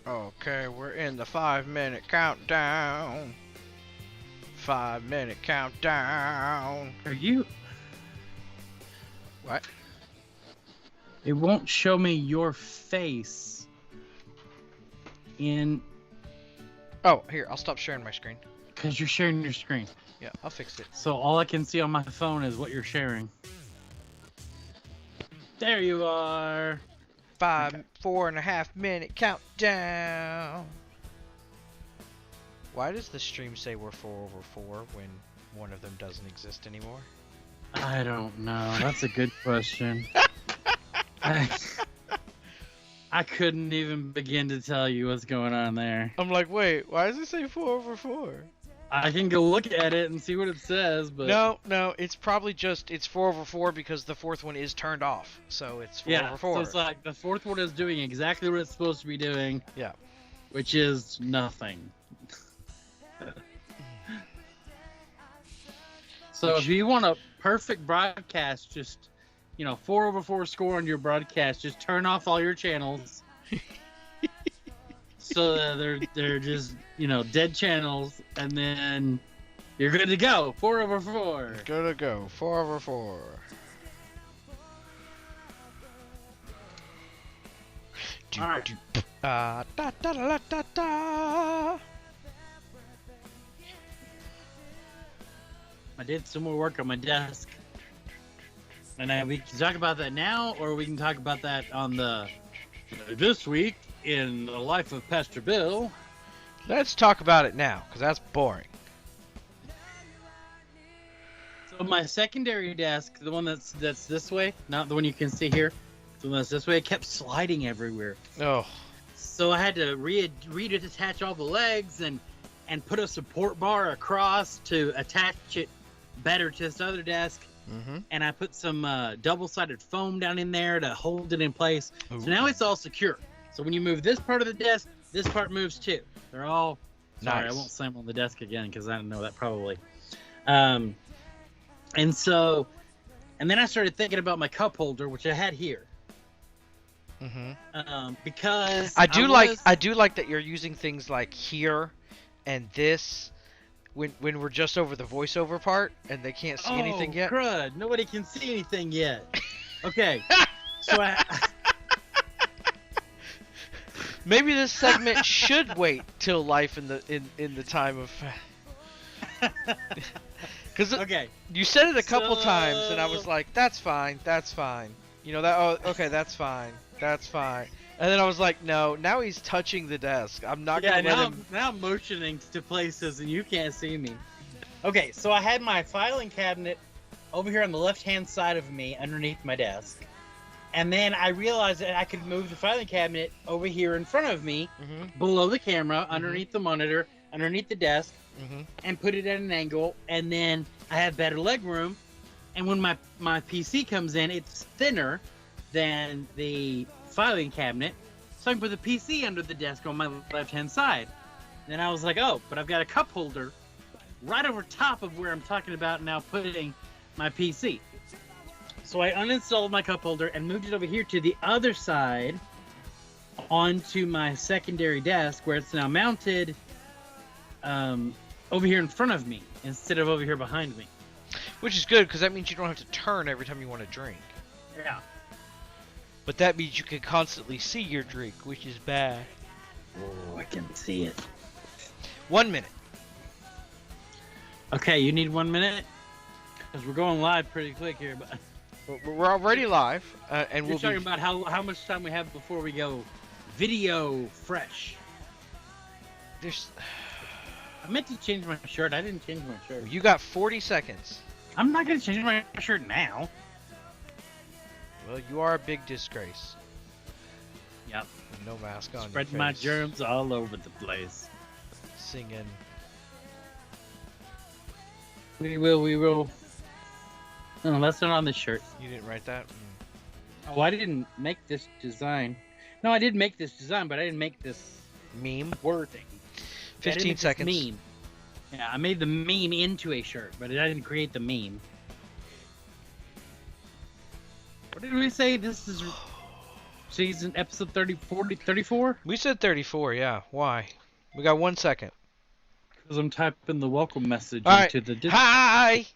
Okay, we're in the 5-minute countdown. 5-minute countdown. Are you? What? It won't show me your face in Oh, here, I'll stop sharing my screen. because you're sharing your screen. Yeah, I'll fix it. So all I can see on my phone is what you're sharing. There you are. 4.5-minute countdown. Why does the stream say we're 4/4 when one of them doesn't exist anymore? I don't know. That's a good question. I couldn't even begin to tell you what's going on there. I'm like, wait, why does it say 4/4? I can go look at it and see what it says, but No, it's probably just it's 4/4 because the fourth one is turned off, so it's 4/4. yeah. So it's like the fourth one is doing exactly what it's supposed to be doing. Yeah. Which is nothing. So if you want a perfect broadcast, just 4/4 score on your broadcast, just turn off all your channels. So that they're just dead channels, and then you're good to go. 4/4. Good to go. 4/4. All right. Da da da da da. I did some more work on my desk, and we can talk about that now, or we can talk about that on the this week in the life of Pastor Bill. Let's talk about it now, because that's boring. So my secondary desk, the one that's this way, not the one you can see here, the one that's this way, it kept sliding everywhere. Oh. So I had to reattach all the legs and put a support bar across to attach it better to this other desk. Mm-hmm. And I put some double-sided foam down in there to hold it in place. Ooh. So now it's all secure. So when you move this part of the desk, this part moves too. They're all... Sorry, Nice. I won't slam on the desk again because I don't know that probably. And then I started thinking about my cup holder, which I had here. Mm-hmm. Because I do like that you're using things like here and this when we're just over the voiceover part and they can't see anything yet. Crud! Nobody can see anything yet. Okay, so maybe this segment should wait till life in the time of. Because okay, you said it a couple times and I was like, that's fine. You know that? Oh, okay, that's fine. And then I was like, no, now he's touching the desk. I'm not gonna let him. Now I'm motioning to places and you can't see me. Okay, so I had my filing cabinet over here on the left-hand side of me underneath my desk. And then I realized that I could move the filing cabinet over here in front of me, below the camera, underneath the monitor, underneath the desk, and put it at an angle. And then I have better leg room. And when my PC comes in, it's thinner than the filing cabinet, so I can put the PC under the desk on my left-hand side. Then I was like, oh, but I've got a cup holder right over top of where I'm talking about now putting my PC. So I uninstalled my cup holder and moved it over here to the other side onto my secondary desk where it's now mounted over here in front of me instead of over here behind me. Which is good because that means you don't have to turn every time you want to drink. Yeah. But that means you can constantly see your drink, which is bad. Oh, I can see it. 1 minute. Okay, you need 1 minute? Because we're going live pretty quick here, but... We're already live, and You're talking about how much time we have before we go video fresh. I meant to change my shirt. I didn't change my shirt. You got 40 seconds. I'm not going to change my shirt now. Well, you are a big disgrace. Yep. With no mask on. Spreading my germs all over the place. Singing. We will. No, that's not on the shirt. You didn't write that? Oh, I didn't make this design. No, I did make this design, but I didn't make this meme wording. 15 seconds. Meme. Yeah, I made the meme into a shirt, but I didn't create the meme. What did we say? This is season episode 34? We said 34, yeah. Why? We got 1 second. Because I'm typing the welcome message All right. into the Discord. Hi!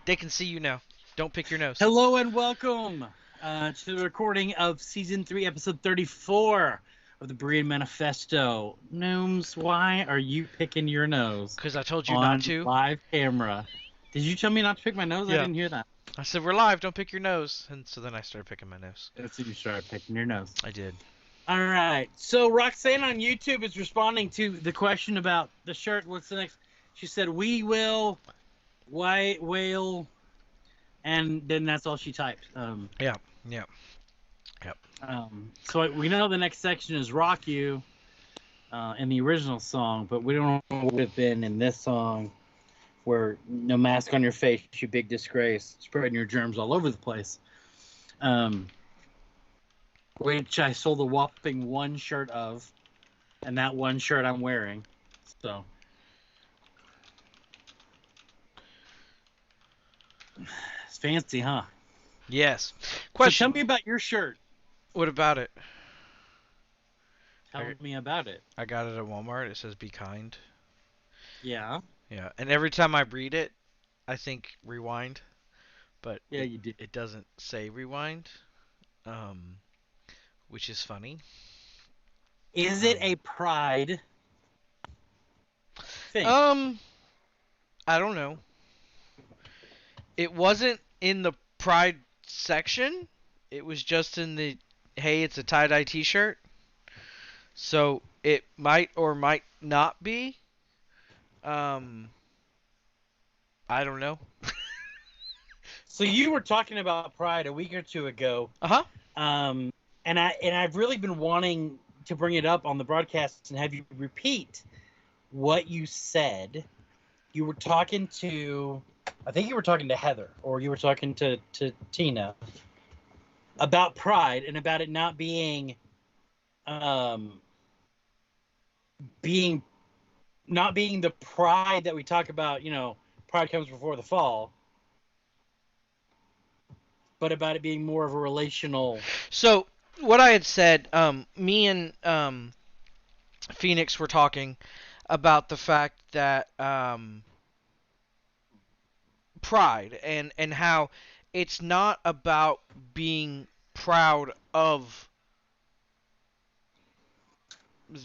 They can see you now. Don't pick your nose. Hello and welcome to the recording of season 3, episode 34 of the Berean Manifesto. Gnomes, why are you picking your nose? Because I told you on not to. Live camera. Did you tell me not to pick my nose? Yeah. I didn't hear that. I said, we're live, don't pick your nose. And so then I started picking my nose. That's when you started picking your nose. I did. All right. So Roxanne on YouTube is responding to the question about the shirt. What's the next? She said, "We will, white whale," and then that's all she typed. Yeah. So we know the next section is "Rock You" in the original song, but we don't know what would have been in this song, where no mask on your face, you big disgrace, spreading your germs all over the place. Which I sold a whopping 1 shirt of, and that 1 shirt I'm wearing. So it's fancy, huh? Yes. So tell me about your shirt. What about it? Tell me about it. I got it at Walmart. It says "Be kind." Yeah. Yeah. And every time I read it, I think rewind, but Yeah, you did. It doesn't say rewind, which is funny. Is it a pride thing? I don't know. It wasn't in the pride section. It was just in the, hey, it's a tie-dye t-shirt. So it might or might not be. I don't know. So you were talking about pride a week or two ago. Uh-huh. And I've really been wanting to bring it up on the broadcast and have you repeat what you said. You were talking to, I think you were talking to Heather, or you were talking to Tina about pride and about it not being not being the pride that we talk about, pride comes before the fall, but about it being more of a relational. So what I had said, me and Phoenix were talking about the fact that pride and how it's not about being proud of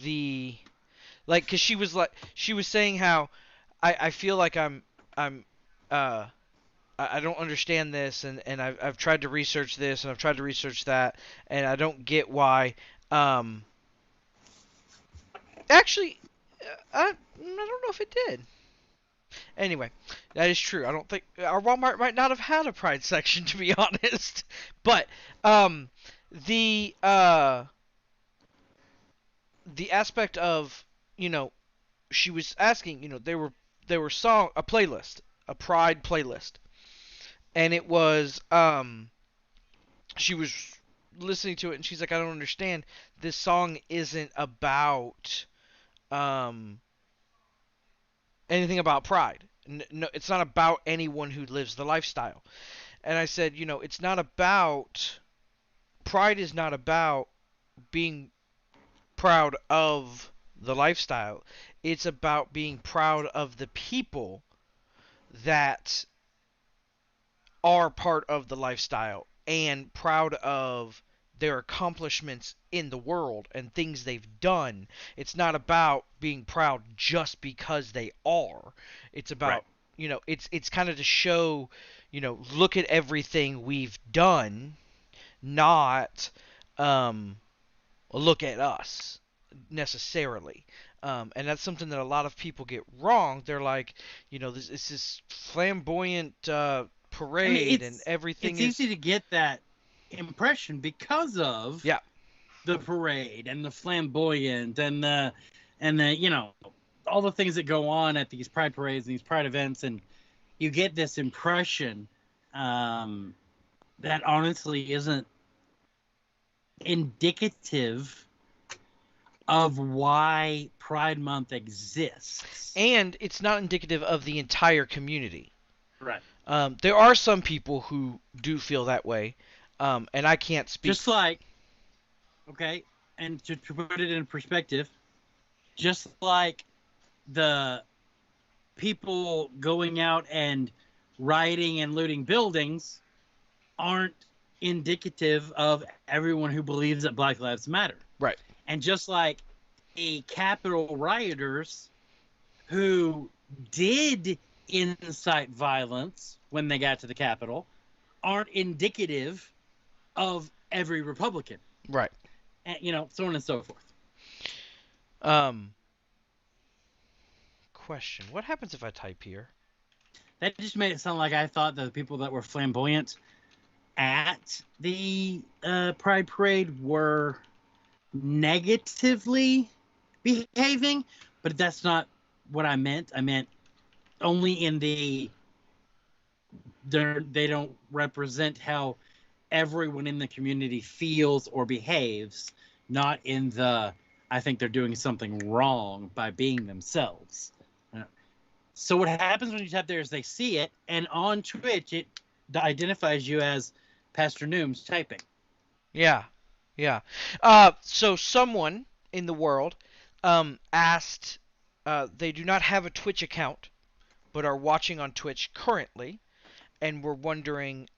the, like, because she was saying how I feel like I don't understand this, and I've tried to research this, and I've tried to research that, and I don't get why. Actually, I don't know if it did. Anyway, that is true. I don't think our Walmart might not have had a pride section, to be honest. But the aspect of, she was asking, they were a playlist, a pride playlist. And it was, she was listening to it, and she's like, I don't understand. This song isn't about anything about pride. No, it's not about anyone who lives the lifestyle. And I said, it's not about, pride is not about being proud of the lifestyle. It's about being proud of the people that are part of the lifestyle and proud of their accomplishments in the world and things they've done. It's not about being proud just because they are. It's about, right. It's kind of to show, look at everything we've done, not look at us necessarily. And that's something that a lot of people get wrong. They're like, this is this flamboyant parade, and everything it's easy to get that impression because of the parade and the flamboyant and the all the things that go on at these pride parades and these pride events, and you get this impression that honestly isn't indicative of why Pride Month exists. And it's not indicative of the entire community. Right. There are some people who do feel that way, and I can't speak. Just like Okay, and to put it in perspective, just like the people going out and rioting and looting buildings aren't indicative of everyone who believes that Black Lives Matter. Right. And just like the Capitol rioters who did incite violence when they got to the Capitol aren't indicative of every Republican. Right. And, so on and so forth. Question. What happens if I type here? That just made it sound like I thought the people that were flamboyant at the Pride Parade were negatively behaving, but that's not what I meant. I meant only in they don't represent how everyone in the community feels or behaves, not in the I think they're doing something wrong by being themselves. So what happens when you type there is they see it, and on Twitch it identifies you as Pastor Nooms typing. Yeah. Yeah. So someone in the world asked, they do not have a Twitch account, but are watching on Twitch currently, and were wondering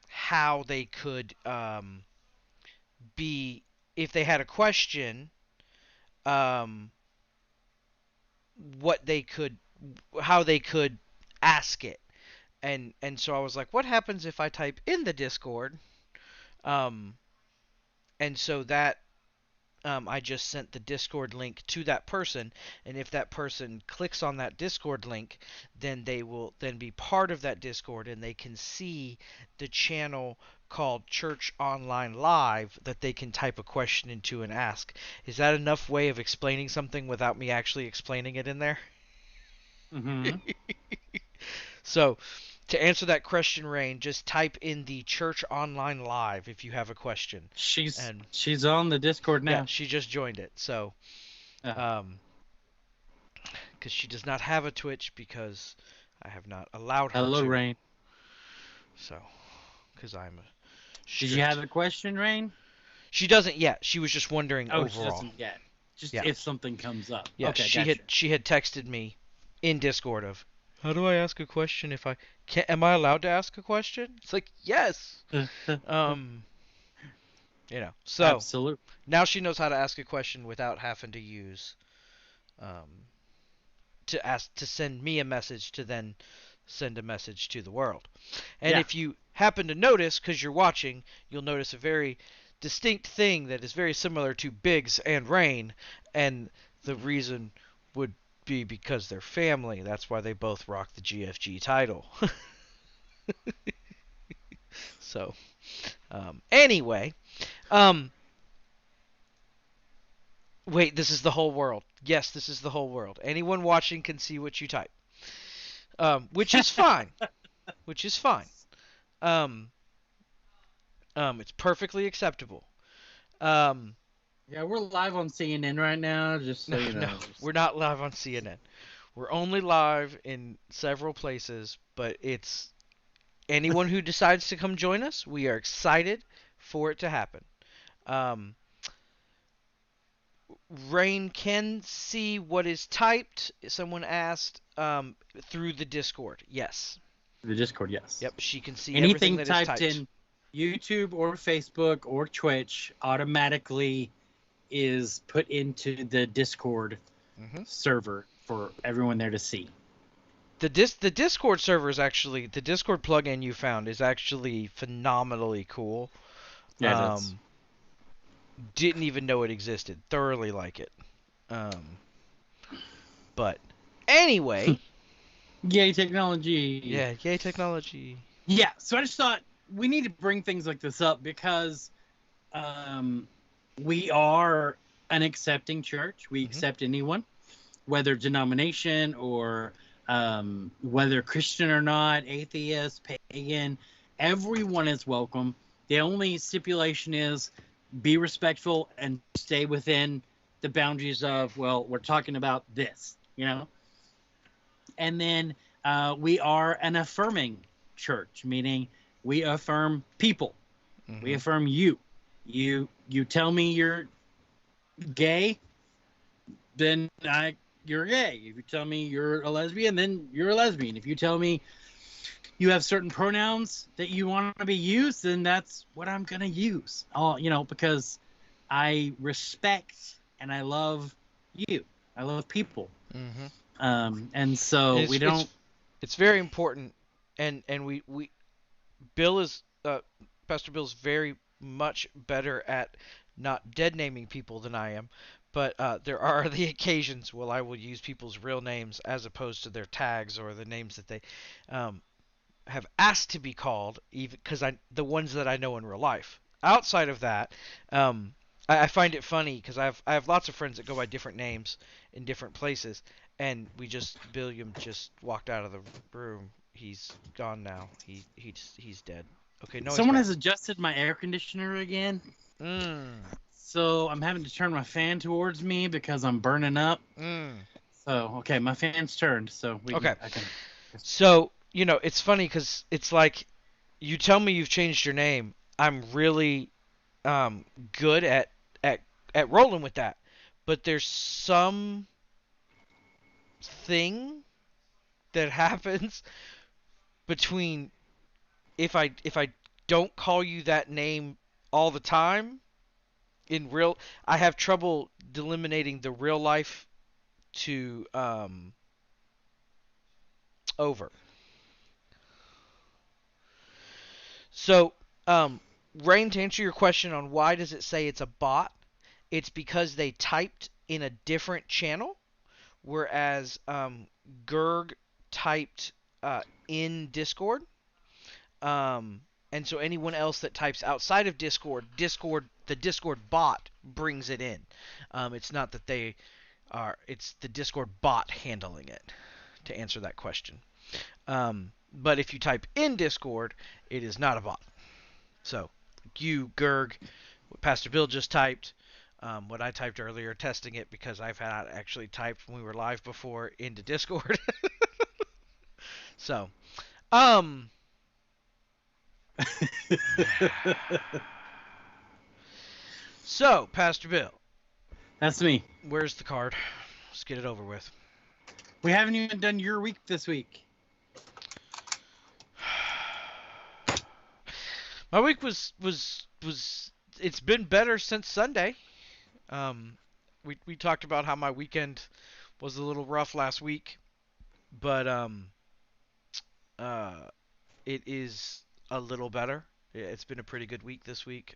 how they could be, if they had a question, um, what they could, how they could ask it. And so I was like, what happens if I type in the Discord? Um, and so that I just sent the Discord link to that person, and if that person clicks on that Discord link, then they will then be part of that Discord, and they can see the channel called Church Online Live that they can type a question into and ask. Is that enough way of explaining something without me actually explaining it in there? Mm-hmm. So, to answer that question, Rain, just type in the Church Online Live if you have a question. She's on the Discord now. Yeah, she just joined it. So, because she does not have a Twitch because I have not allowed her Hello, to. Rain. So, because I'm Did you have a question, Rain? She doesn't yet. She was just wondering overall. She doesn't yet. Just if something comes up. Yeah, okay, she had texted me in Discord of, how do I ask a question if I can? Am I allowed to ask a question? It's like, yes. So absolutely. Now she knows how to ask a question without having to use to send me a message to then send a message to the world. And if you happen to notice, because you're watching, you'll notice a very distinct thing that is very similar to Biggs and Rain, and the reason would be because they're family. That's why they both rock the GFG title. So, anyway, wait, this is the whole world. Yes, this is the whole world. Anyone watching can see what you type, which is fine. Which is fine. It's perfectly acceptable. Yeah, we're live on CNN right now, just so you know. No, we're not live on CNN. We're only live in several places, but it's anyone who decides to come join us, we are excited for it to happen. Rain can see what is typed. Someone asked through the Discord. Yes. The Discord, yes. Yep, she can see anything everything that is typed in YouTube or Facebook or Twitch automatically is put into the Discord server for everyone there to see. The Discord server is actually, the Discord plugin you found is actually phenomenally cool. Yeah, didn't even know it existed. Thoroughly like it. But anyway. Yay technology. Yeah, yay technology. Yeah, so I just thought we need to bring things like this up because we are an accepting church. We accept anyone, whether denomination or whether Christian or not, atheist, pagan, everyone is welcome. The only stipulation is be respectful and stay within the boundaries of, well, we're talking about this, And then we are an affirming church, meaning we affirm people. We affirm you. You tell me you're gay, then you're gay. If you tell me you're a lesbian, then you're a lesbian. If you tell me you have certain pronouns that you want to be used, then that's what I'm gonna use. Because I respect and I love you. I love people. Mm-hmm. And so And we don't. it's very important, and we Bill is Pastor Bill's very much better at not dead naming people than I am, but there are the occasions where I will use people's real names as opposed to their tags or the names that they um, have asked to be called, even because the ones that I know in real life. Outside of that, I find it funny because I have lots of friends that go by different names in different places, and William just walked out of the room. He's gone now. He's dead. Okay, no, he's Someone back. has adjusted my air conditioner again. Mm. So I'm having to turn my fan towards me because I'm burning up. Mm. So, okay, my fan's turned. So Okay. I can. So, it's funny because it's like you tell me you've changed your name. I'm really good at at rolling with that. But there's some thing that happens between if I don't call you that name all the time in real I have trouble delimiting the real life to over. So, Rain, to answer your question on why does it say it's a bot, it's because they typed in a different channel, whereas Gerg typed in Discord. And so anyone else that types outside of the Discord bot brings it in. It's not that it's the Discord bot handling it, to answer that question. But if you type in Discord, it is not a bot. So, you, Gerg, what Pastor Bill just typed, what I typed earlier, testing it because I've had actually typed when we were live before into Discord. So, um, so Pastor Bill, That's me. where's the card? Let's get it over with. We haven't even done your week this week. My week was it's been better since Sunday. We talked about how my weekend was a little rough last week, but uh, it is a little better. It's been a pretty good week this week.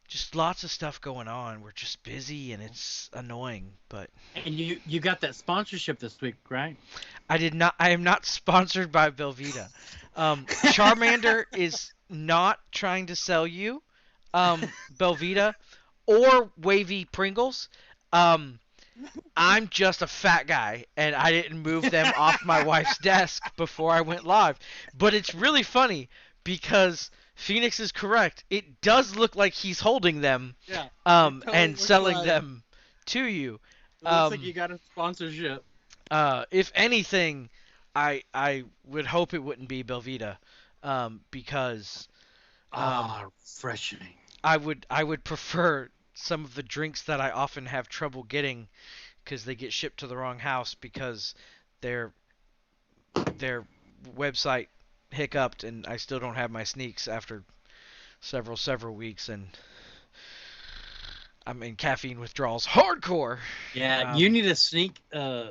Just lots of stuff going on. We're just busy and it's annoying, but And you got that sponsorship this week, right? I am not sponsored by Belvita. Charmander is not trying to sell you Belvita or Wavy Pringles. I'm just a fat guy, and I didn't move them off my wife's desk before I went live. But it's really funny because Phoenix is correct. It does look like he's holding them, Yeah. and selling them to you. It looks like you got a sponsorship. If anything, I would hope it wouldn't be Belvita, because Refreshing. I would prefer some of the drinks that I often have trouble getting because they get shipped to the wrong house because their website hiccuped and I still don't have my sneaks after several weeks, and I'm in caffeine withdrawals hardcore. Yeah, you need a sneak. I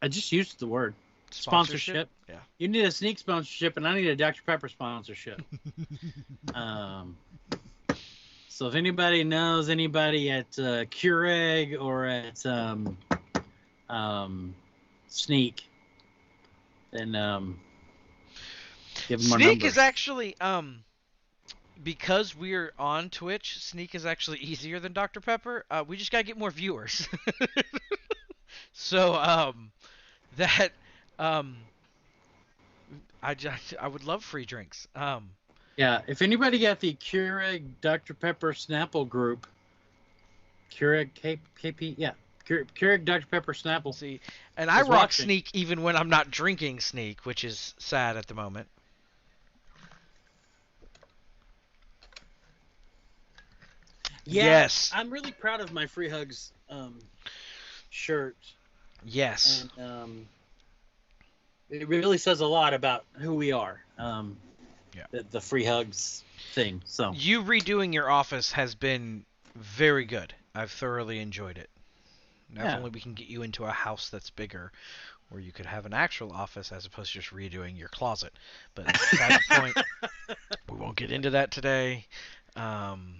just used the word sponsorship. Yeah. You need a sneak sponsorship, and I need a Dr. Pepper sponsorship. So if anybody knows anybody at Keurig or at Sneak, then give them our Sneak number. is actually because we're on Twitch, Sneak is actually easier than Dr. Pepper. We just gotta get more viewers. So that I would love free drinks. Yeah, if anybody got the Keurig Dr. Pepper Snapple group, Keurig KP, yeah, Keurig Dr Pepper Snapple See, and I is rock watching. Sneak even when I'm not drinking Sneak, which is sad at the moment. Yeah, Yes. I'm really proud of my Free Hugs shirt, Yes. and it really says a lot about who we are. Yeah. The Free Hugs thing. So You redoing your office has been very good. I've thoroughly enjoyed it. Now, if yeah, only we can get you into a house that's bigger, where you could have an actual office as opposed to just redoing your closet. But that's beside the point. We won't get into that today. Um,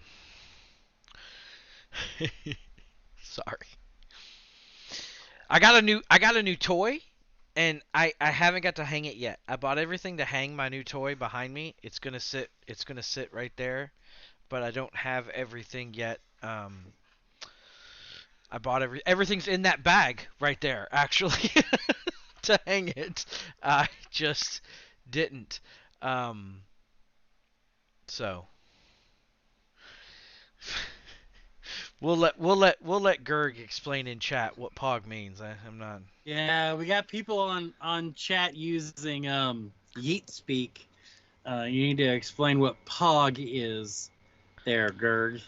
sorry. I got a new toy, and I haven't got to hang it yet. I bought everything to hang my new toy behind me. It's gonna sit right there, but I don't have everything yet. I bought everything's in that bag right there actually to hang it. I just didn't. Um, so we'll let Gerg explain in chat what Pog means. I'm not. yeah, we got people on chat using Yeet speak. You need to explain what Pog is, there, Gerg.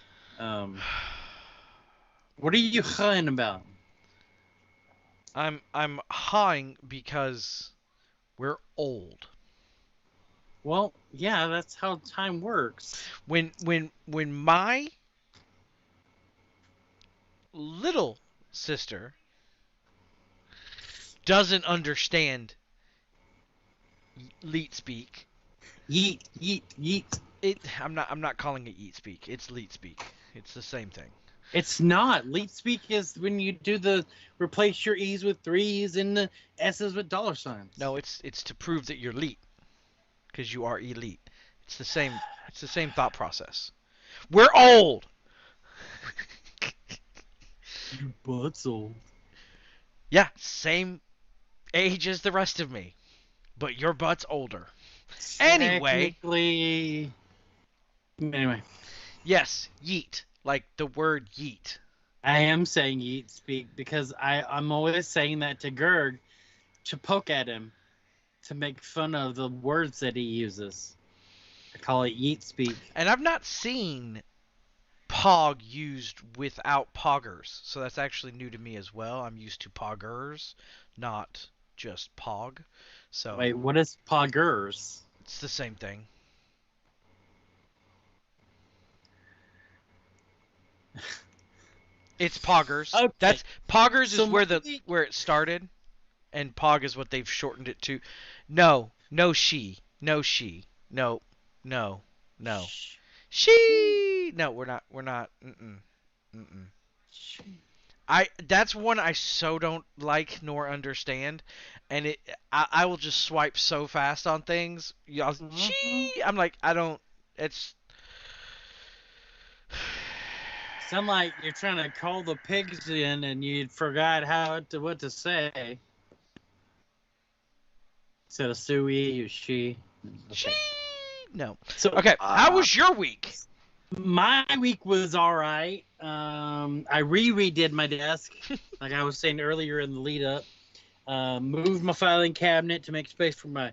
What are you huhing about? I'm hawing because we're old. Well, yeah, that's how time works. When my little sister doesn't understand leet speak, Yeet, yeet, yeet. I'm not calling it yeet speak. It's leet speak. It's the same thing. It's not. Leet speak is when you do the replace your E's with threes and the S's with dollar signs. No, it's to prove that you're elite because you are elite. It's the same. It's the same thought process. We're old. Your butt's old. Yeah, same age as the rest of me, but your butt's older. Anyway, Technically. Anyway, yes, yeet, like the word yeet. I am saying yeet speak because I'm always saying that to Gerg to poke at him, to make fun of the words that he uses. I call it yeet speak. And I've not seen pog used without poggers, so that's actually new to me as well. I'm used to poggers, not just pog. So Wait, what is poggers? it's the same thing. It's poggers. Okay. That's poggers So is where it started, and pog is what they've shortened it to. No, no she, no she, no, no, no. She. No, we're not. Mm-mm. Mm-mm. That's one I so don't like nor understand, and I will just swipe so fast on things. Y'all, she. I'm like, I don't. It's. Sound like you're trying to call the pigs in and you forgot what to say. Instead of Suey, you she. She. No. So Okay. How was your week? My week was all right. I redid my desk, like I was saying earlier in the lead up. Moved my filing cabinet to make space for my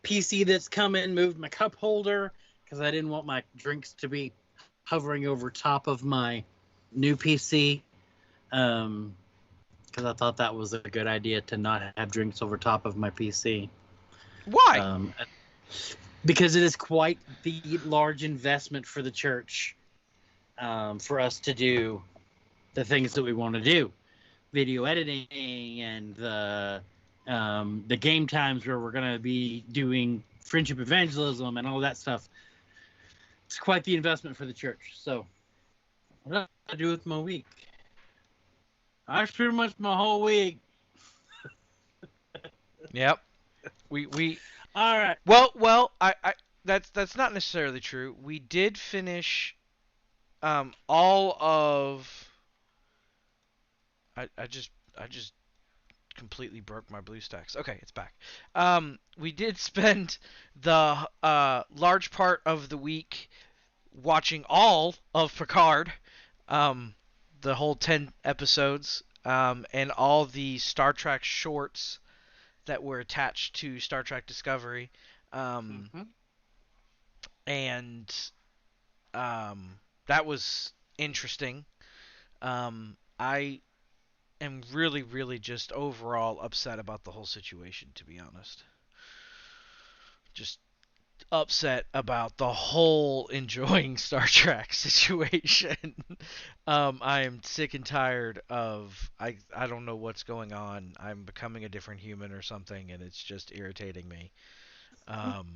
PC that's coming. Moved my cup holder because I didn't want my drinks to be hovering over top of my new PC. Because I thought that was a good idea to not have drinks over top of my PC. Why? Because it is quite the large investment for the church, for us to do the things that we want to do, video editing and the game times where we're going to be doing friendship evangelism and all that stuff. It's quite the investment for the church. So what did I do with my week? That's pretty much my whole week. Yep. We All right. Well, I that's not necessarily true. We did finish all of I just completely broke my BlueStacks. Okay, it's back. We did spend the large part of the week watching all of Picard, the whole 10 episodes. and all the Star Trek shorts that were attached to Star Trek Discovery, Mm-hmm. and that was interesting. I am really, really just overall upset about the whole situation, to be honest. Just upset about the whole enjoying Star Trek situation. I am sick and tired of I don't know what's going on. I'm becoming a different human or something, and it's just irritating me. Um,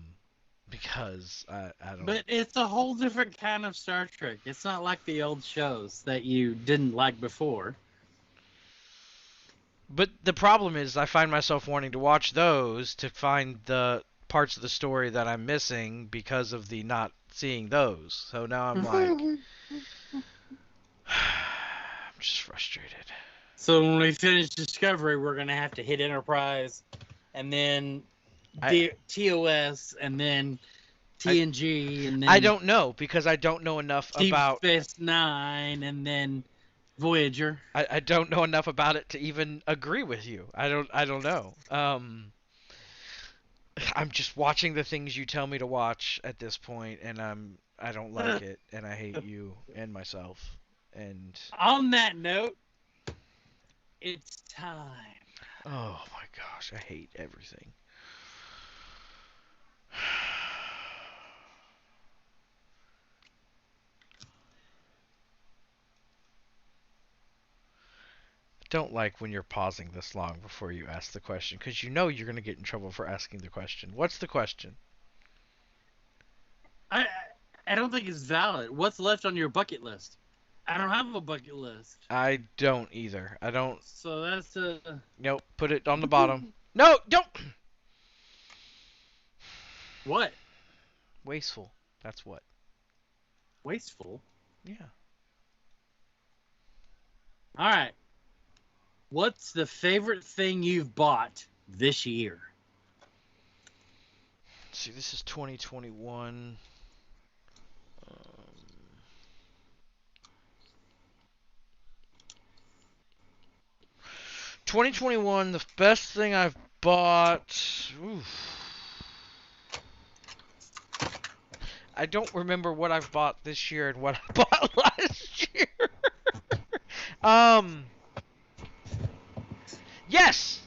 because I don't. But it's a whole different kind of Star Trek. It's not like the old shows that you didn't like before. But the problem is, I find myself wanting to watch those to find the parts of the story that I'm missing because of the not seeing those. So now I'm like, I'm just frustrated. So when we finish Discovery, we're gonna have to hit Enterprise, and then I TOS, and then TNG, and then I don't know because I don't know enough Deep about. Space Nine, and then Voyager. I don't know enough about it to even agree with you. I don't know. I'm just watching the things you tell me to watch at this point, and I don't like it, and I hate you and myself. And On that note, it's time. oh my gosh, I hate everything. Don't like when you're pausing this long before you ask the question, because you know you're going to get in trouble for asking the question. What's the question? I I don't think it's valid. What's left on your bucket list? I don't have a bucket list. I don't either. I don't. So that's a. Nope. Put it on the bottom. No, don't. What? Wasteful. That's what. Wasteful. Yeah. All right. What's the favorite thing you've bought this year? See, this is 2021. 2021, the best thing I've bought. Oof. I don't remember what I've bought this year and what I bought last year. um. Yes.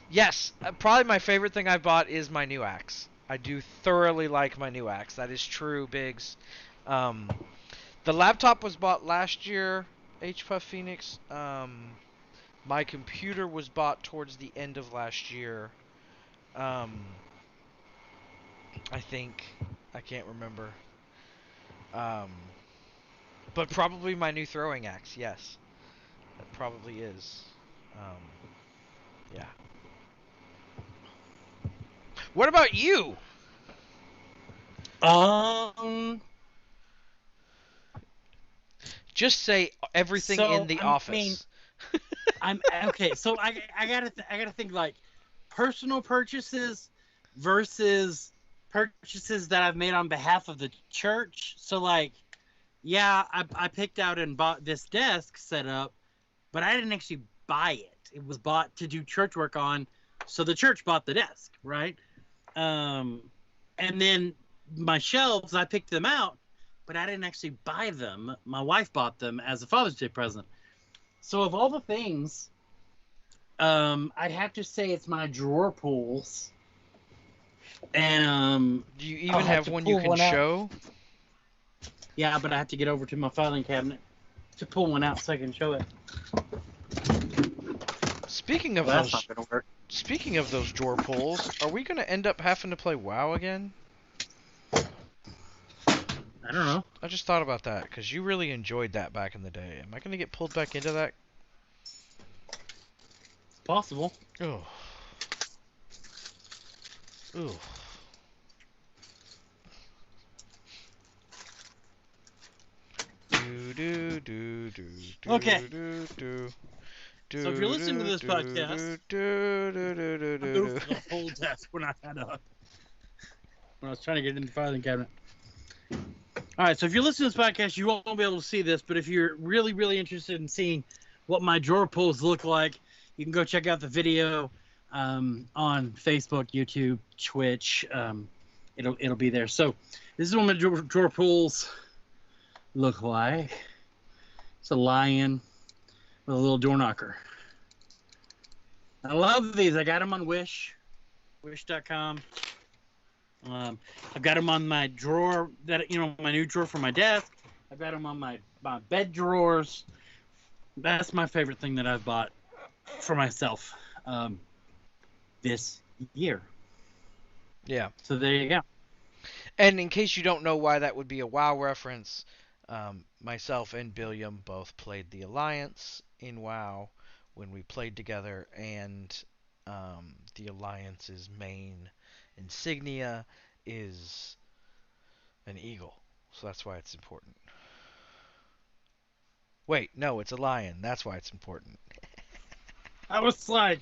Probably my favorite thing I've bought is my new axe. I do thoroughly like my new axe. That is true, Biggs. The laptop was bought last year, HPuff Phoenix. My computer was bought towards the end of last year. I think. I can't remember. But probably my new throwing axe, yes. That probably is. Yeah. What about you? Um. Just say everything in the office. I'm okay. So I gotta think like personal purchases versus purchases that I've made on behalf of the church. So like, yeah, I picked out and bought this desk setup, but I didn't actually buy it. It was bought to do church work on, so the church bought the desk, right? And then my shelves, I picked them out, but I didn't actually buy them. My wife bought them as a Father's Day present. So of all the things, I'd have to say it's my drawer pulls. And do you even have one you can show? Yeah, but I have to get over to my filing cabinet to pull one out so I can show it. Speaking of Well, those, that's not gonna work. speaking of those drawer pulls, are we gonna end up having to play WoW again? I don't know. I just thought about that because you really enjoyed that back in the day. Am I gonna get pulled back into that? It's possible. Oh. Ooh. Okay. So if you're listening to this podcast, I moved the whole desk when I was trying to get in the filing cabinet. All right, so if you're listening to this podcast, you won't be able to see this, but if you're really, really interested in seeing what my drawer pulls look like, You can go check out the video on Facebook, YouTube, Twitch. It'll be there. So this is what my drawer pulls look like. It's a lion with a little door knocker. I love these. I got them on wish.com. I've got them on my drawer, my new drawer for my desk. I've got them on my bed drawers. That's my favorite thing that I've bought for myself this year. Yeah. So there you go. And in case you don't know why that would be a WoW reference, myself and Billiam both played the Alliance in WoW when we played together, and the Alliance's main insignia is an eagle, so that's why it's important. Wait, no, it's a lion. That's why it's important. I was like,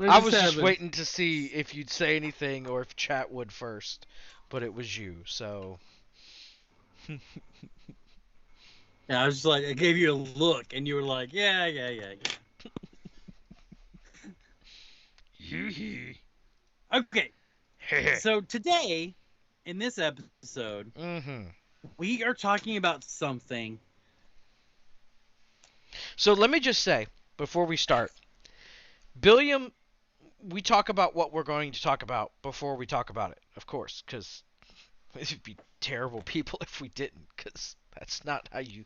I was just waiting to see if you'd say anything or if chat would first, but it was you, so. Yeah, I was just like, I gave you a look, and you were like, yeah. Okay, so today, in this episode, we are talking about something. So let me just say, before we start, Billiam, we talk about what we're going to talk about before we talk about it, of course, because we'd be terrible people if we didn't, because that's not how you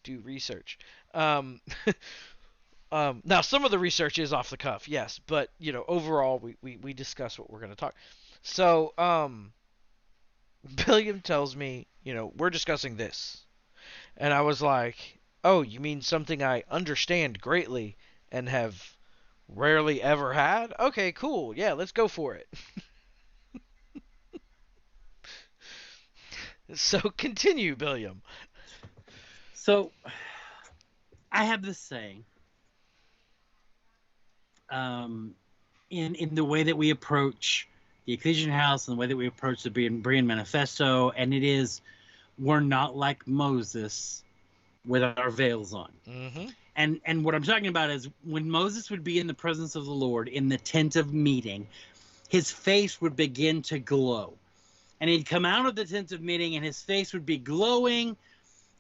do research. Now, some of the research is off the cuff, yes, but, overall, we discuss what we're going to talk. So, Billiam tells me, we're discussing this. And I was like, oh, you mean something I understand greatly and have rarely ever had? Okay, cool. Yeah, let's go for it. So continue, Billiam. So I have this saying in the way that we approach the Ecclesian House and the way that we approach the Berean Manifesto, and it is, we're not like Moses with our veils on. Mm-hmm. And what I'm talking about is when Moses would be in the presence of the Lord in the tent of meeting, his face would begin to glow. And he'd come out of the tent of meeting and his face would be glowing.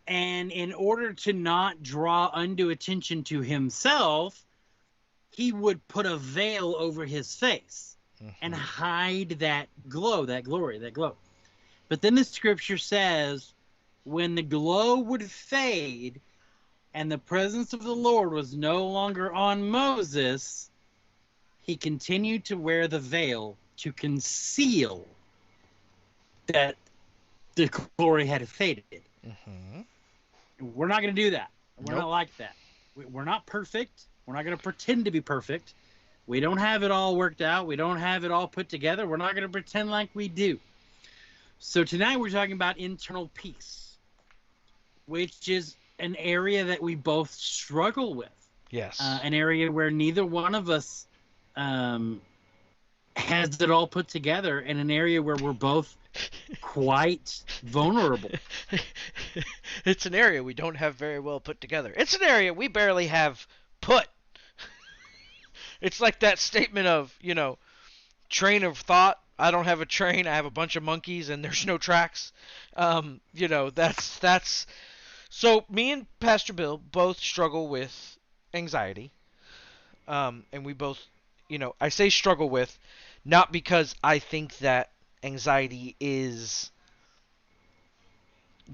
And in order to not draw undue attention to himself, he would put a veil over his face and hide that glow, that glory, that glow. But then the scripture says, when the glow would fade and the presence of the Lord was no longer on Moses, he continued to wear the veil to conceal that the glory had faded. We're not going to do that. We're not like that. We're not perfect. We're not going to pretend to be perfect. We don't have it all worked out. We don't have it all put together. We're not going to pretend like we do. So tonight we're talking about internal peace, which is an area that we both struggle with. Yes. An area where neither one of us has it all put together, and an area where we're both quite vulnerable. It's an area we don't have very well put together. It's an area we barely have put. It's like that statement of, train of thought. I don't have a train. I have a bunch of monkeys and there's no tracks. That's. So me and Pastor Bill both struggle with anxiety. And we both, I say struggle with, not because I think that anxiety is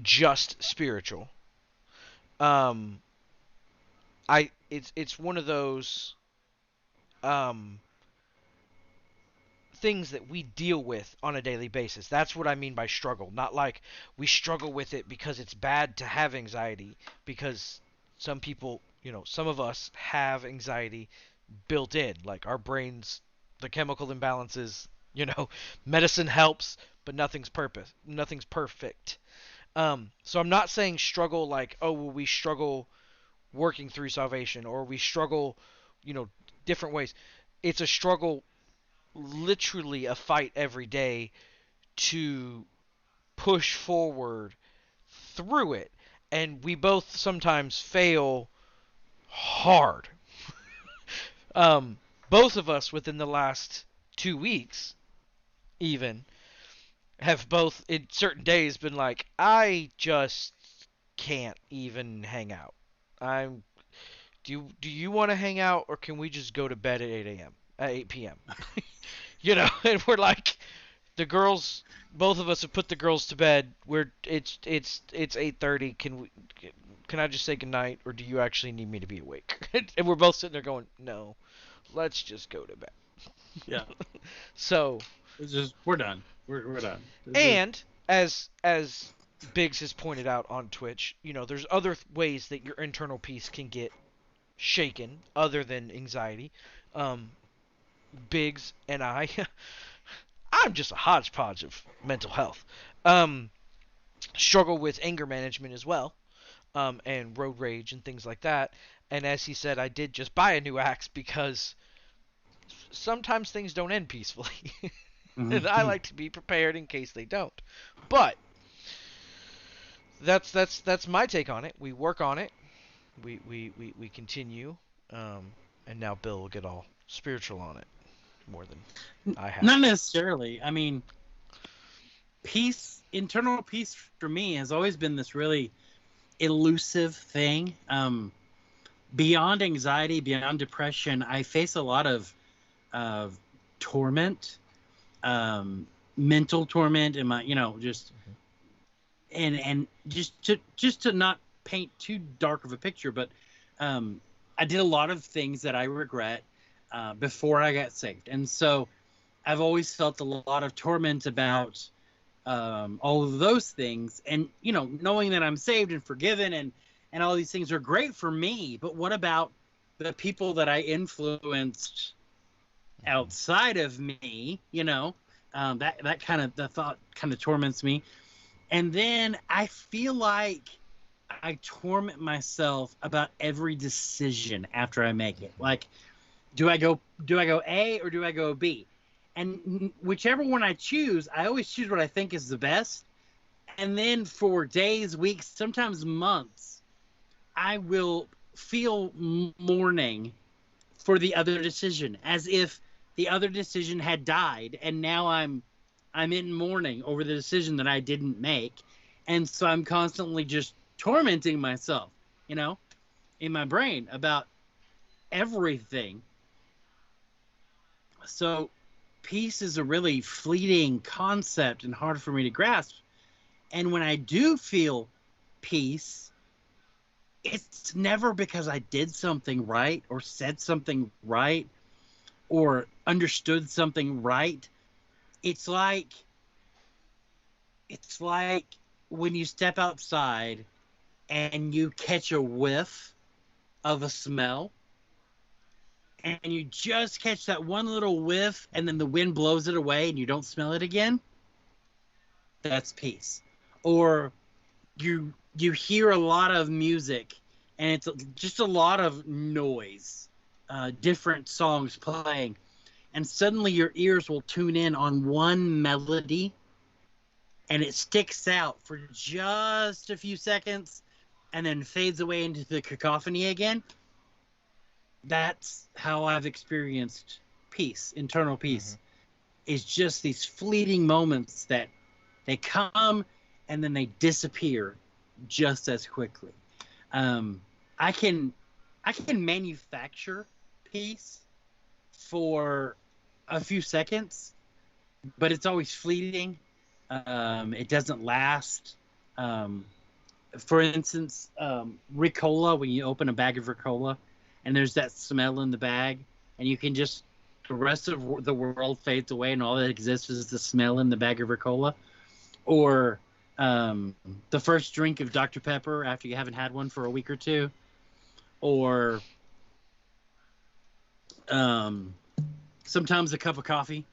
just spiritual. It's one of those things that we deal with on a daily basis. That's what I mean by struggle. Not like we struggle with it because it's bad to have anxiety, because some people, some of us have anxiety built in, like our brains, the chemical imbalances, medicine helps, but nothing's perfect. So I'm not saying struggle like, oh, well, we struggle working through salvation, or we struggle, different ways. It's a struggle, literally a fight every day to push forward through it. And we both sometimes fail hard. Um, both of us within the last 2 weeks, even, have both in certain days been like, I just can't even hang out. I'm. Do you want to hang out, or can we just go to bed at 8 a.m. at 8 p.m. And we're like, the girls. Both of us have put the girls to bed. It's 8:30. Can I just say goodnight, or do you actually need me to be awake? And we're both sitting there going, no, let's just go to bed. Yeah. So, It's just we're done. We're done. and as Biggs has pointed out on Twitch, there's other ways that your internal peace can get shaken other than anxiety. Um, Biggs and I'm just a hodgepodge of mental health. Um, Struggle with anger management as well, and road rage and things like that. And as he said, I did just buy a new axe because sometimes things don't end peacefully, and I like to be prepared in case they don't. But that's my take on it. We work on it. We continue, and now Bill will get all spiritual on it more than I have. Not necessarily. I mean, peace, internal peace for me has always been this really elusive thing. Beyond anxiety, beyond depression, I face a lot of torment, mental torment, and just and just to not paint too dark of a picture, but I did a lot of things that I regret before I got saved, and so I've always felt a lot of torment about all of those things, and knowing that I'm saved and forgiven, and all these things are great for me, but what about the people that I influenced outside of me? That kind of the thought kind of torments me, and then I feel like I torment myself about every decision after I make it. Like, do I go A or do I go B? And whichever one I choose, I always choose what I think is the best. And then for days, weeks, sometimes months, I will feel mourning for the other decision, as if the other decision had died, and now I'm in mourning over the decision that I didn't make. And so I'm constantly just tormenting myself, in my brain about everything. So peace is a really fleeting concept and hard for me to grasp. And when I do feel peace, it's never because I did something right or said something right or understood something right. It's like when you step outside and you catch a whiff of a smell, and you just catch that one little whiff, and then the wind blows it away and you don't smell it again. That's peace. Or you hear a lot of music, and it's just a lot of noise, different songs playing, and suddenly your ears will tune in on one melody, and it sticks out for just a few seconds and then fades away into the cacophony again. That's how I've experienced peace, internal peace. Is just these fleeting moments that they come and then they disappear just as quickly. I can manufacture peace for a few seconds, but it's always fleeting. It doesn't last. For instance, Ricola, when you open a bag of Ricola and there's that smell in the bag, and you can just, the rest of the world fades away and all that exists is the smell in the bag of Ricola. Or the first drink of Dr. Pepper after you haven't had one for a week or two. Or sometimes a cup of coffee.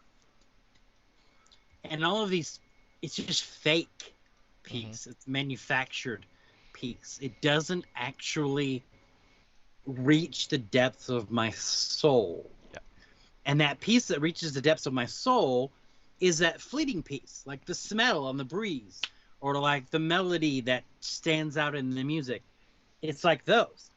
And all of these, it's just fake peace. It's manufactured peace. It doesn't actually reach the depths of my soul. Yeah. And that peace that reaches the depths of my soul is that fleeting peace, like the smell on the breeze, or like the melody that stands out in the music. It's like those.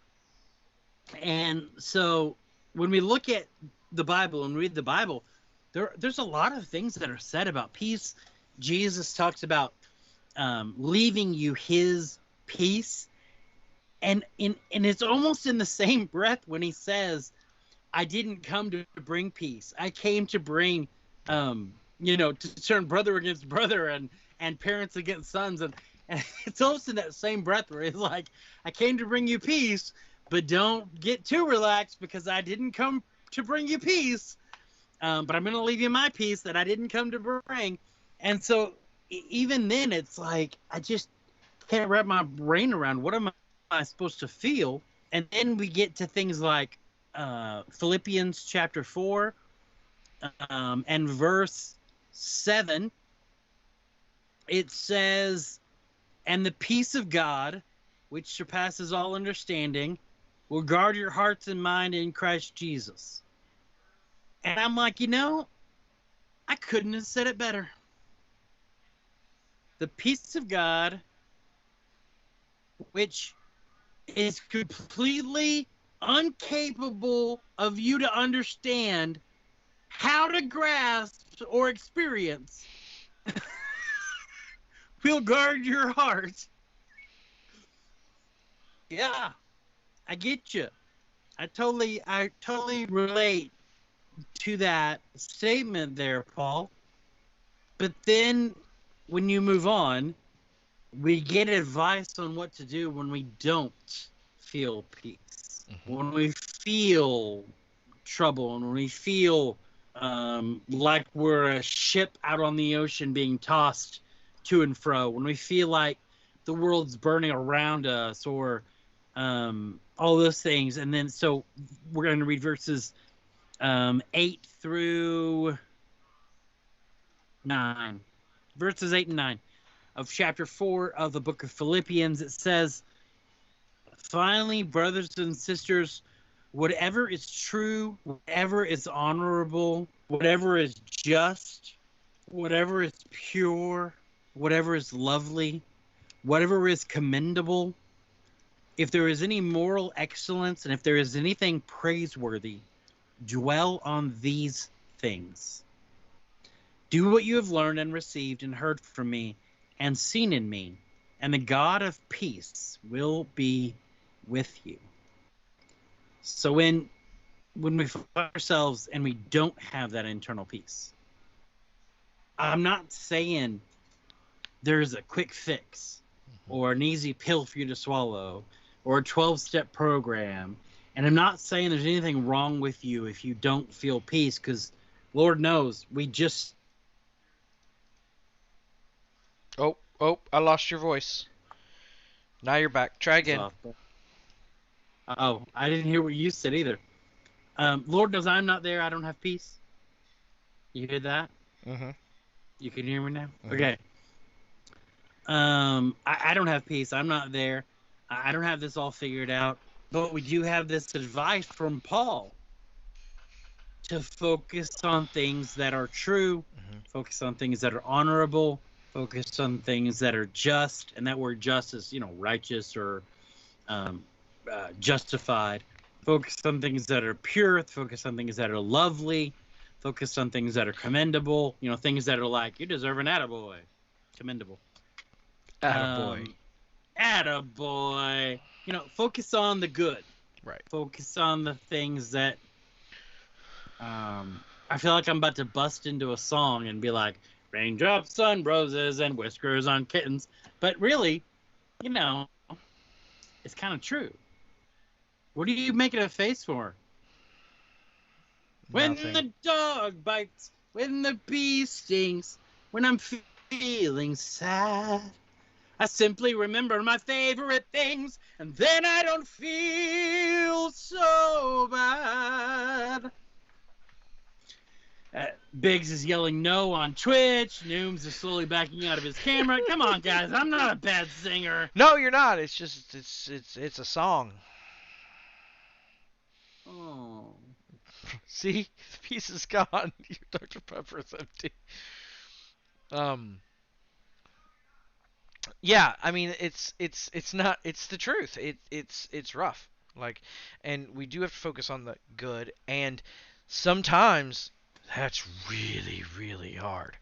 And so when we look at the Bible and read the Bible, there's a lot of things that are said about peace. Jesus talks about leaving you his peace, and it's almost in the same breath when he says, I didn't come to bring peace. I came to bring, to turn brother against brother and parents against sons. And it's almost in that same breath where he's like, I came to bring you peace, but don't get too relaxed because I didn't come to bring you peace. But I'm going to leave you my peace that I didn't come to bring. And so even then, it's like, I just can't wrap my brain around what am I supposed to feel. And then we get to things like Philippians chapter 4 and verse 7. It says, and the peace of God, which surpasses all understanding, will guard your hearts and mind in Christ Jesus. And I'm like, I couldn't have said it better. The peace of God, which is completely incapable of you to understand how to grasp or experience, will guard your heart. Yeah, I get you. I totally relate to that statement there, Paul. But then when you move on, we get advice on what to do when we don't feel peace, when we feel trouble, and when we feel like we're a ship out on the ocean being tossed to and fro, when we feel like the world's burning around us, or all those things. And then so we're going to read verses 8 through 9. Verses 8 and 9 of chapter 4 of the book of Philippians. It says, finally, brothers and sisters, whatever is true, whatever is honorable, whatever is just, whatever is pure, whatever is lovely, whatever is commendable, if there is any moral excellence, and if there is anything praiseworthy, dwell on these things. Do what you have learned and received and heard from me and seen in me, and the God of peace will be with you. So when we find ourselves and we don't have that internal peace, I'm not saying there's a quick fix or an easy pill for you to swallow or a 12-step program. And I'm not saying there's anything wrong with you if you don't feel peace, because Lord knows we just... Oh, I lost your voice. Now you're back. Try again. Oh, I didn't hear what you said either. Lord knows I'm not there. I don't have peace. You hear that? Mm-hmm. You can hear me now? Mm-hmm. Okay. I don't have peace. I'm not there. I don't have this all figured out. But we do have this advice from Paul to focus on things that are true, focus on things that are honorable, focus on things that are just. And that word just is, righteous or justified. Focus on things that are pure, focus on things that are lovely, focus on things that are commendable, things that are like, you deserve an attaboy. Commendable. Attaboy. Attaboy. Focus on the good. Right. Focus on the things that I feel like I'm about to bust into a song and be like, raindrops on roses and whiskers on kittens. But really, it's kind of true. What are you making a face for? When the dog bites, when the bee stings, when I'm feeling sad, I simply remember my favorite things, and then I don't feel so bad. Biggs is yelling no on Twitch. Nooms is slowly backing out of his camera. Come on, guys. I'm not a bad singer. No, you're not. It's just it's a song. Oh. See, the piece is gone. Your Dr. Pepper is empty. Yeah, I mean it's not, it's the truth. It's rough. Like, and we do have to focus on the good, and sometimes that's really, really hard.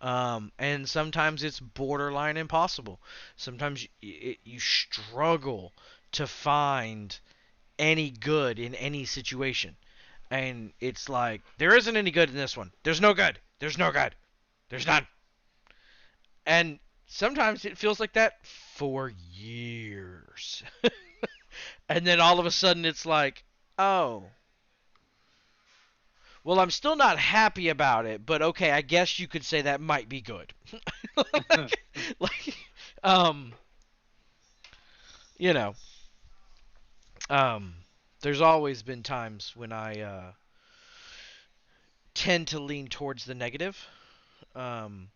And sometimes it's borderline impossible. Sometimes you struggle to find any good in any situation. And it's like, there isn't any good in this one. There's no good. There's no good. There's none. And sometimes it feels like that for years. And then all of a sudden it's like, oh, well, I'm still not happy about it, but okay, I guess you could say that might be good. like, like, um, you know, um, there's always been times when I tend to lean towards the negative. Um,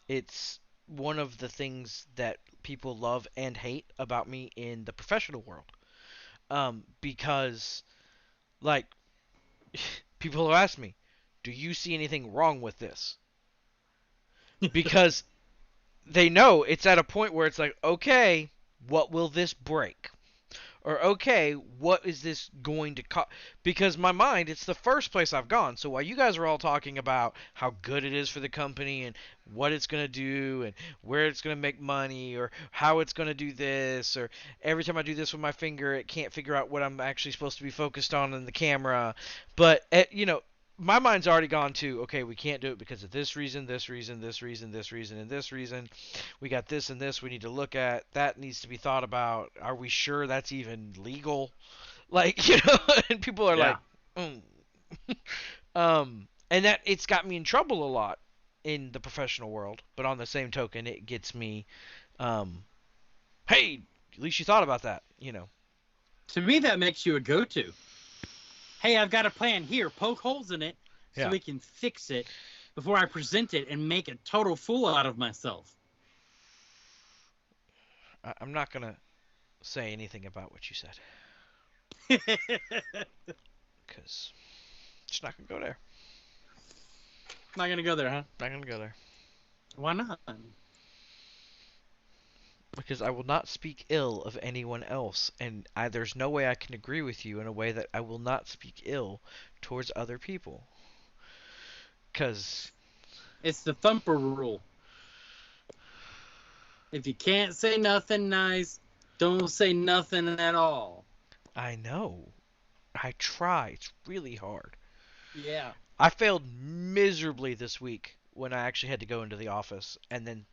it's one of the things that people love and hate about me in the professional world. Because, like, people have asked me, do you see anything wrong with this? Because they know it's at a point where it's like, okay, what will this break? Or, okay, what is this going to cost? Because my mind, it's the first place I've gone. So while you guys are all talking about how good it is for the company and what it's going to do and where it's going to make money or how it's going to do this, or every time I do this with my finger, it can't figure out what I'm actually supposed to be focused on in the camera. But, my mind's already gone to, okay, we can't do it because of this reason, this reason, this reason, this reason, and this reason. We got this and this we need to look at. That needs to be thought about. Are we sure that's even legal? Like, and people are Yeah. like, mm. And that it's got me in trouble a lot in the professional world. But on the same token, it gets me, hey, at least you thought about that. To me, that makes you a go-to. Hey, I've got a plan here. Poke holes in it so Yeah. we can fix it before I present it and make a total fool out of myself. I'm not gonna say anything about what you said because it's not gonna go there. Not gonna go there, huh? Not gonna go there. Why not? Because I will not speak ill of anyone else, and there's no way I can agree with you in a way that I will not speak ill towards other people. Because It's the thumper rule. If you can't say nothing nice, don't say nothing at all. I know, I try. It's really hard. Yeah. I failed miserably this week when I actually had to go into the office, and then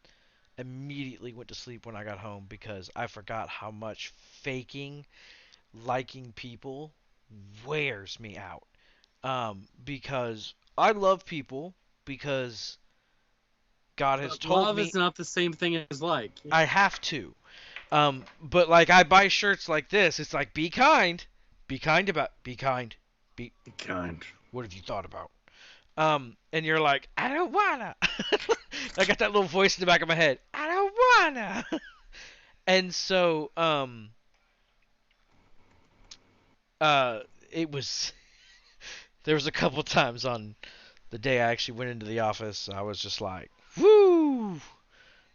immediately went to sleep when I got home because I forgot how much faking liking people wears me out. Because I love people because God has But told love me is not the same thing as like. I have to. But like I buy shirts like this. It's like be kind, be kind about, be kind, be. Kind. What have you thought about? And you're like, I don't wanna. I got that little voice in the back of my head. I don't wanna. And so, it was. There was a couple times on the day I actually went into the office. I was just like, woo.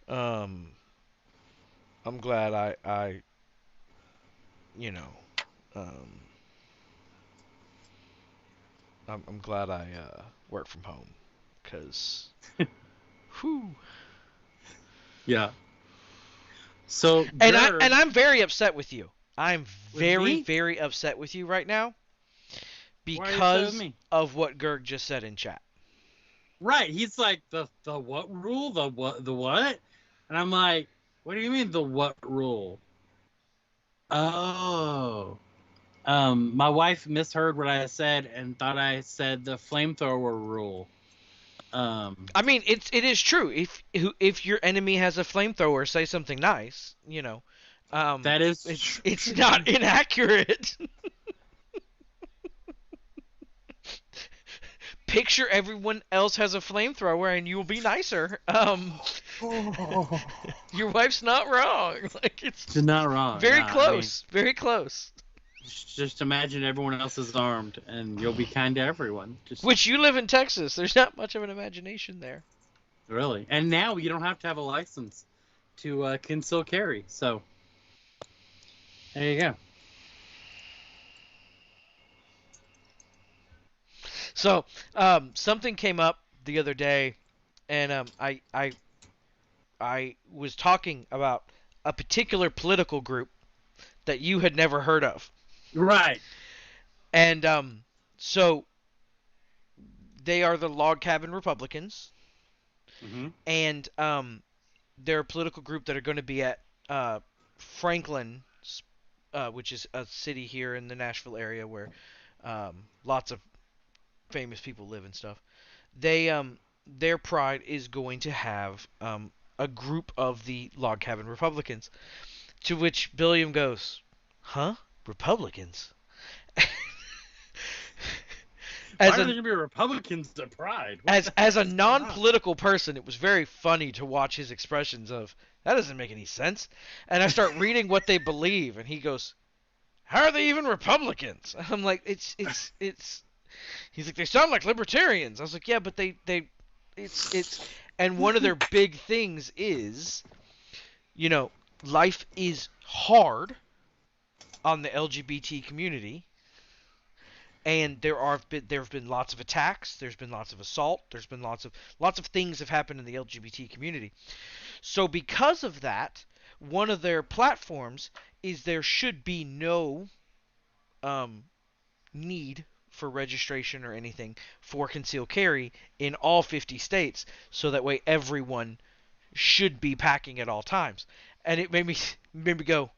Um, I'm glad I, you know, um, I'm glad I work from home, cause, whew. Yeah. So And Gerd, I'm very upset with you. I'm With very me? very upset with you right now why are you upset with because me? of what Gerg just said in chat. Right. He's like the what rule? The what? And I'm like, what do you mean the what rule? Oh. My wife misheard what I said and thought I said the flamethrower rule. I mean, it is true. If your enemy has a flamethrower, say something nice. That is It's not inaccurate. Picture everyone else has a flamethrower and you will be nicer. Your wife's not wrong. Like it's not wrong. very Nah, close. Very close. Just imagine everyone else is armed and you'll be kind to everyone. Just Which you live in Texas. There's not much of an imagination there. really. And now you don't have to have a license to conceal carry. So there you go. So, something came up the other day, and I was talking about a particular political group that you had never heard of, Right. and so they are the Log Cabin Republicans, Mm-hmm. and they're a political group that are going to be at Franklin, which is a city here in the Nashville area where lots of famous people live and stuff. They their pride is going to have a group of the Log Cabin Republicans. To which Billiam goes, "Huh? Republicans?" Why as are there a gonna be Republicans at Pride? as a What's going on? non-political person, it was very funny to watch his expressions of that doesn't make any sense. And I start reading what they believe, and he goes, "How are they even Republicans?" I'm like, it's. He's like, they sound like libertarians. I was like, yeah, but it's. And one of their big things is, you know, life is hard on the LGBT community, and there have been lots of attacks, there's been lots of assault, there's been lots of things have happened in the LGBT community. So because of that, one of their platforms is there should be no um, need for registration or anything for concealed carry in all 50 states, so that way everyone should be packing at all times. And it made me go,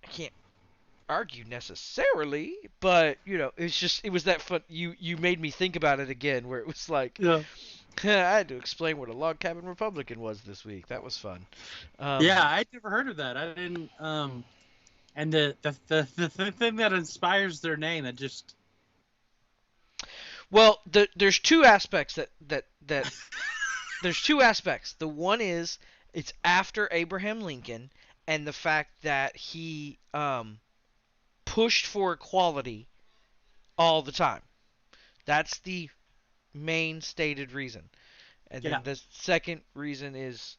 I can't argue necessarily, but it was that fun. You made me think about it again, where it was like Yeah. I had to explain what a log cabin Republican was this week. That was fun. Yeah, I'd never heard of that. I didn't. And the thing that inspires their name, that just. Well, there's two aspects that there's two aspects. The one is it's after Abraham Lincoln and the fact that he pushed for equality all the time. That's the main stated reason. And Yeah. then the second reason is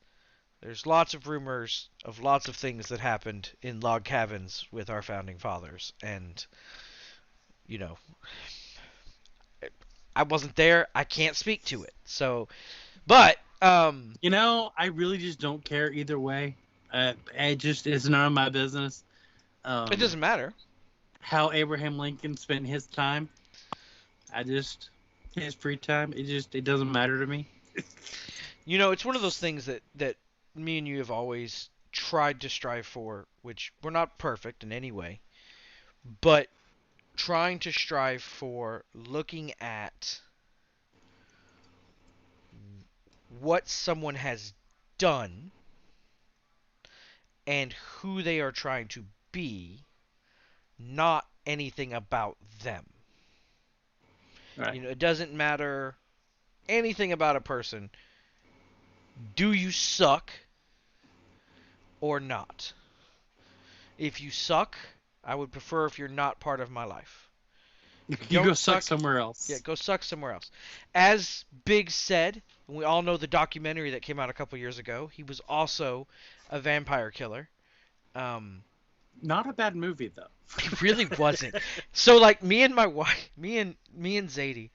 there's lots of rumors of lots of things that happened in log cabins with our founding fathers. And, you know, I wasn't there. I can't speak to it. So, but, I really just don't care either way. It just is none of my business. it doesn't matter. How Abraham Lincoln spent his time. His free time. It doesn't matter to me. It's one of those things that me and you have always tried to strive for, which we're not perfect in any way, but trying to strive for looking at what someone has done and who they are trying to be, not anything about them. Right. It doesn't matter anything about a person. Do you suck or not? If you suck, I would prefer if you're not part of my life. If you You don't go suck suck, somewhere else. yeah, go suck somewhere else. As Big said, and we all know the documentary that came out a couple years ago, he was also a vampire killer. Um, Not a bad movie though. he really wasn't. So like me and my wife, me and Zadie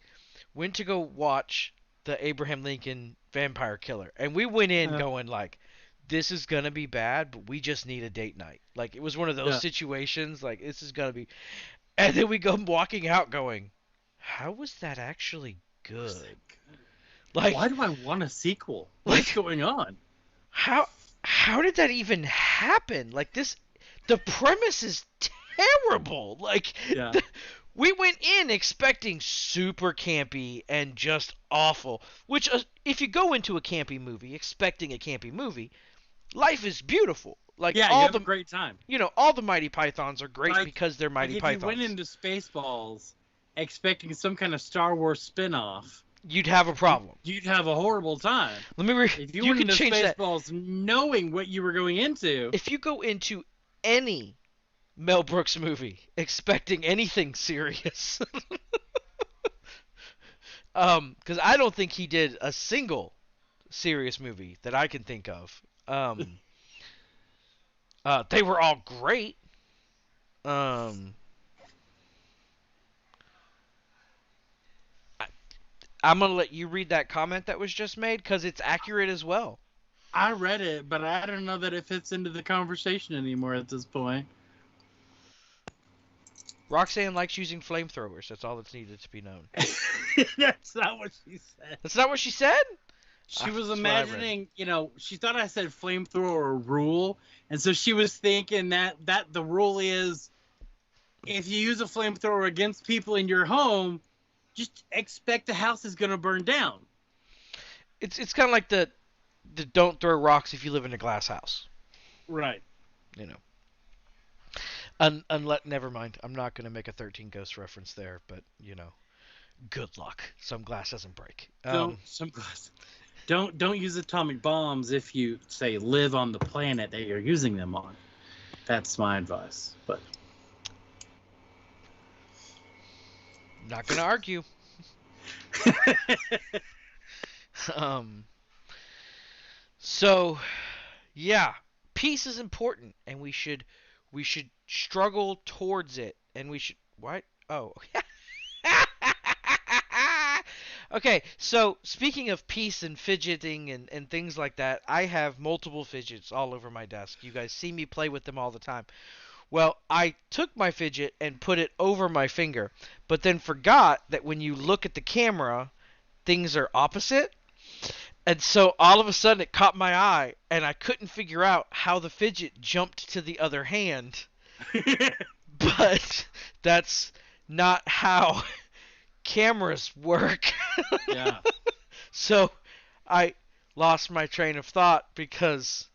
went to go watch the Abraham Lincoln Vampire Killer, and we went in going like, this is gonna be bad, but we just need a date night. Like it was one of those Yeah. situations, like this is gonna be, and then we go walking out going, how was that actually good? Like Why do I want a sequel? What's like going on? how did that even happen? Like this, the premise is terrible. Like Yeah. we went in expecting super campy and just awful. Which, if you go into a campy movie expecting a campy movie, life is beautiful. Like Yeah, you all have the a great time. all the Mighty Pythons are great Like- because they're Mighty if Pythons. you went into Spaceballs expecting some kind of Star Wars spin-off, You'd have a problem. you'd have a horrible time. Let me If you went can into change that. Spaceballs knowing what you were going into, If you go into any Mel Brooks movie expecting anything serious, because I don't think he did a single serious movie that I can think of. They were all great. I'm gonna let you read that comment that was just made because it's accurate as well. I read it, but I don't know that it fits into the conversation anymore at this point. Roxanne likes using flamethrowers. That's all that's needed to be known. That's not what she said. That's not what she said? She was That's what I read. imagining, she thought I said flamethrower rule, and so she was thinking that the rule is if you use a flamethrower against people in your home, just expect the house is going to burn down. It's kind of like the don't throw rocks if you live in a glass house. Right. You know. Never mind. I'm not going to make a 13 Ghosts reference there, but good luck. Some glass doesn't break. Don't use atomic bombs if you say live on the planet that you're using them on. That's my advice. But not going to argue. So yeah, peace is important, and we should struggle towards it, and we should what? Oh. Okay, so speaking of peace and fidgeting and things like that, I have multiple fidgets all over my desk. You guys see me play with them all the time. Well, I took my fidget and put it over my finger, but then forgot that when you look at the camera, things are opposite. And so all of a sudden it caught my eye, and I couldn't figure out how the fidget jumped to the other hand. But that's not how cameras work. Yeah. So I lost my train of thought because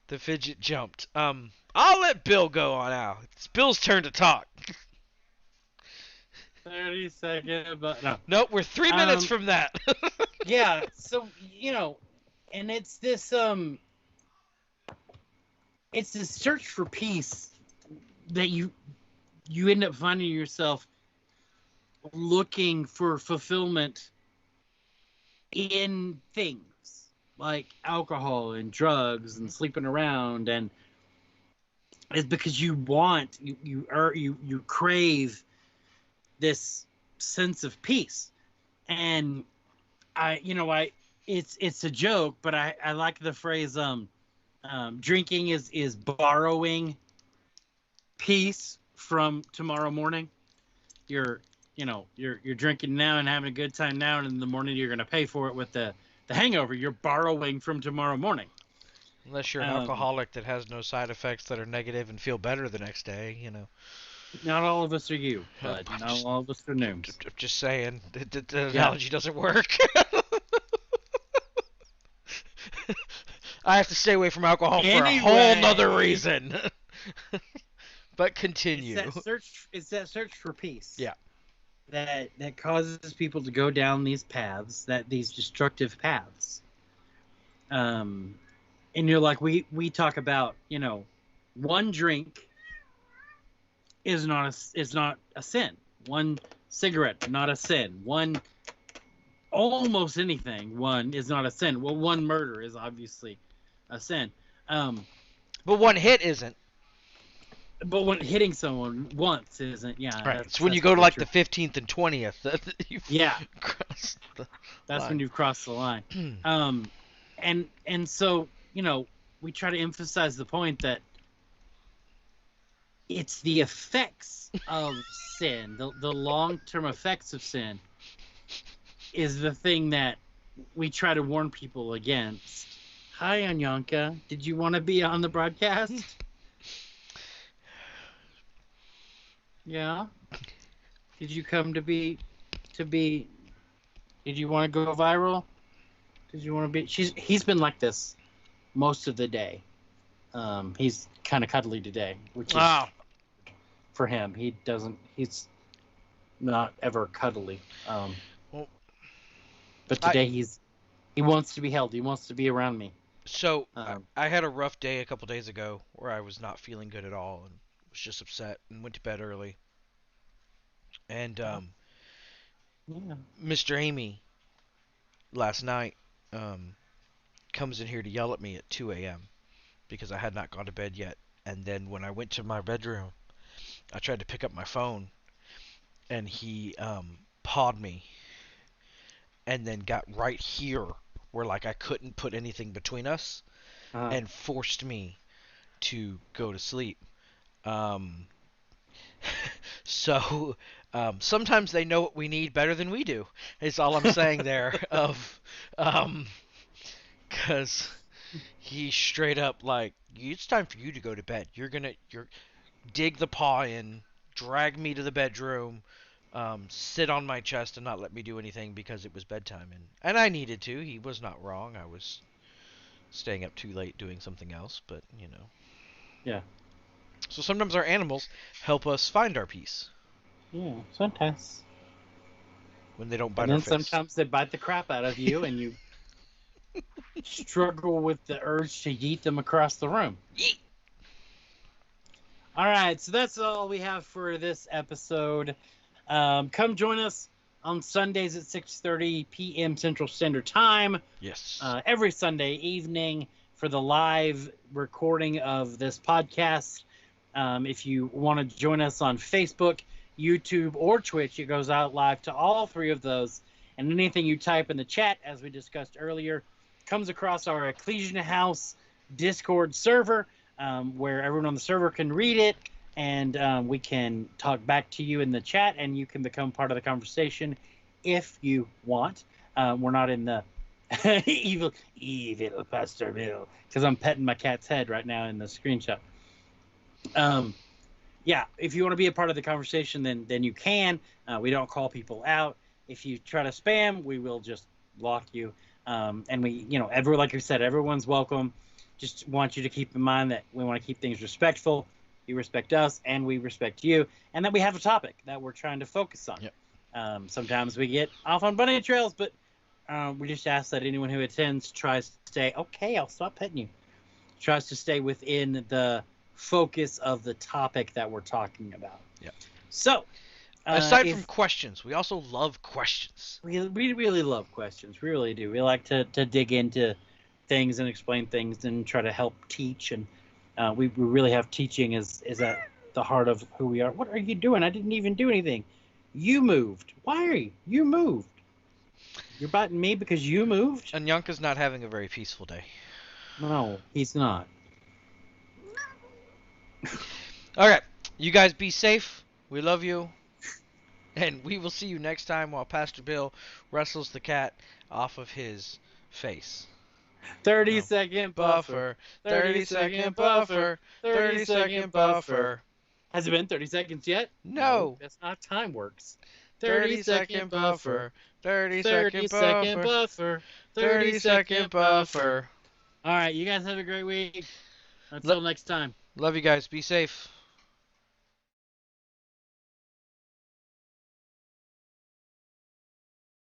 the fidget jumped. I'll let Bill go on out. It's Bill's turn to talk. 30 seconds, but no. Nope, we're 3 minutes from that. Yeah, so and it's this search for peace that you end up finding yourself looking for fulfillment in things like alcohol and drugs and sleeping around, and it's because you crave this sense of peace. And it's a joke, but I like the phrase drinking is borrowing peace from tomorrow morning. You're drinking now and having a good time now, and in the morning you're going to pay for it with the hangover. You're borrowing from tomorrow morning. Unless you're an alcoholic that has no side effects that are negative and feel better the next day, Not all of us are you, but not all of us are noobs. Just saying, the analogy doesn't work. I have to stay away from alcohol for a whole nother reason. But continue. It's that search for peace. Yeah. That causes people to go down these paths, these destructive paths. And you're like, we talk about, one drink is not a sin. One cigarette, not a sin. One almost anything, one is not a sin. Well, one murder is obviously a sin. But one hit isn't. But when hitting someone once isn't, yeah. Right. It's when you go to like the 15th and 20th that you've crossed the That's line. when you've crossed the line. And so, we try to emphasize the point that it's the effects of sin, the long-term effects of sin is the thing that we try to warn people against. Hi, Anyanka. Did you want to be on the broadcast? Yeah. Did you come to be? Did you want to go viral? Did you want to be? He's been like this most of the day. He's kind of cuddly today, which is for him. He's not ever cuddly. But today he wants to be held. He wants to be around me. So I had a rough day a couple days ago where I was not feeling good at all and was just upset and went to bed early. And Mr. Amy last night comes in here to yell at me at 2 a.m. because I had not gone to bed yet. And then when I went to my bedroom, I tried to pick up my phone, and he pawed me. and then got right here where like I couldn't put anything between us and forced me to go to sleep. Um, so sometimes they know what we need better than we do. Is all I'm saying there. Um, because he straight up like, it's time for you to go to bed. You're dig the paw in, drag me to the bedroom, sit on my chest and not let me do anything because it was bedtime, and I needed to. He was not wrong. I was staying up too late doing something else, but you know. Yeah. So sometimes our animals help us find our peace Yeah, sometimes. when they don't And bite our then face. sometimes they bite the crap out of you, and you struggle with the urge to yeet them across the room. Yeet. All right, so that's all we have for this episode. Come join us on Sundays at 6:30 p.m. Central Standard Time. Yes. Every Sunday evening for the live recording of this podcast. If you want to join us on Facebook, YouTube, or Twitch, it goes out live to all three of those. And anything you type in the chat, as we discussed earlier, comes across our Ecclesia House Discord server, where everyone on the server can read it, and we can talk back to you in the chat, and you can become part of the conversation if you want. We're not in the evil Pastor Bill, because I'm petting my cat's head right now in the screenshot. Yeah, if you want to be a part of the conversation, then you can. We don't call people out. If you try to spam, we will just block you. And we, like you said, everyone's welcome. Just want you to keep in mind that we want to keep things respectful. You respect us, and we respect you, and that we have a topic that we're trying to focus on. Yep. Sometimes we get off on bunny trails, but we just ask that anyone who attends tries to stay. Okay, I'll stop petting you. Tries to stay within the focus of the topic that we're talking about. Yep. So, aside from questions, we also love questions. We really love questions. We really do. We like to dig into things and explain things and try to help teach. And we really have teaching is at the heart of who we are. What are you doing? I didn't even do anything. You moved. Why are you? You moved. You're biting me because you moved? And Yanka's not having a very peaceful day. No, he's not. Alright, you guys be safe. We love you. And we will see you next time while Pastor Bill wrestles the cat off of his face. 30-second buffer. 30-second buffer. 30-second buffer. Has it been 30 seconds yet? No. That's not how time works. 30-second buffer. 30-second buffer. 30-second buffer. All right, you guys have a great week. Until next time. Love you guys. Be safe.